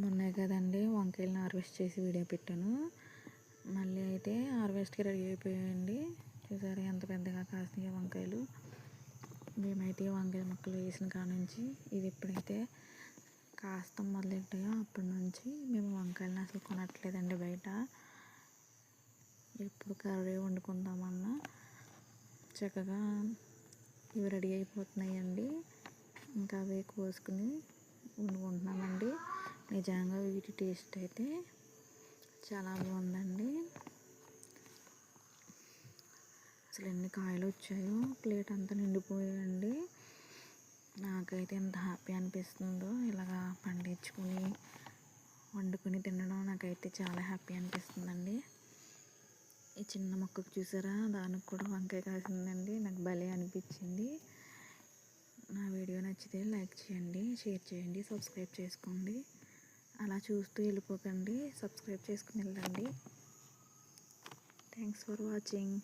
మొన్నే కదండి వంకాయలను హార్వెస్ట్ చేసి వీడియో పెట్టాను. మళ్ళీ అయితే హార్వెస్ట్కి రెడీ అయిపోయాయండి. చూసారా ఎంత పెద్దగా కాసినాయో వంకాయలు. మేమైతే వంకాయ ముక్కలు వేసిన కాడ నుంచి ఇవి ఎప్పుడైతే కాస్త మొదలెట్టాయో అప్పటి నుంచి మేము వంకాయలను అసలు కొనట్లేదండి బయట. ఎప్పుడు కర్రీ వండుకుందామన్నా చక్కగా ఇవి రెడీ అయిపోతున్నాయండి. ఇంకా అవి కోసుకుని వండుకుంటున్నామండి. నిజంగా వీటి టేస్ట్ అయితే చాలా బాగుందండి. అసలు ఎన్ని కాయలు వచ్చాయో ప్లేట్ అంతా నిండిపోయాయండి. నాకైతే ఎంత హ్యాపీ అనిపిస్తుందో ఇలాగా పండించుకుని వండుకొని తినడం నాకైతే చాలా హ్యాపీ అనిపిస్తుందండి. ఈ చిన్న మొక్కకు చూసారా, దానికి కూడా వంకాయ కాసిందండి. నాకు భలే అనిపించింది. నా వీడియో నచ్చితే లైక్ చేయండి, షేర్ చేయండి, సబ్స్క్రైబ్ చేసుకోండి. అలా చూస్తూ వెళ్ళిపోకండి, సబ్స్క్రైబ్ చేసుకుని వెళ్ళండి. Thanks for watching.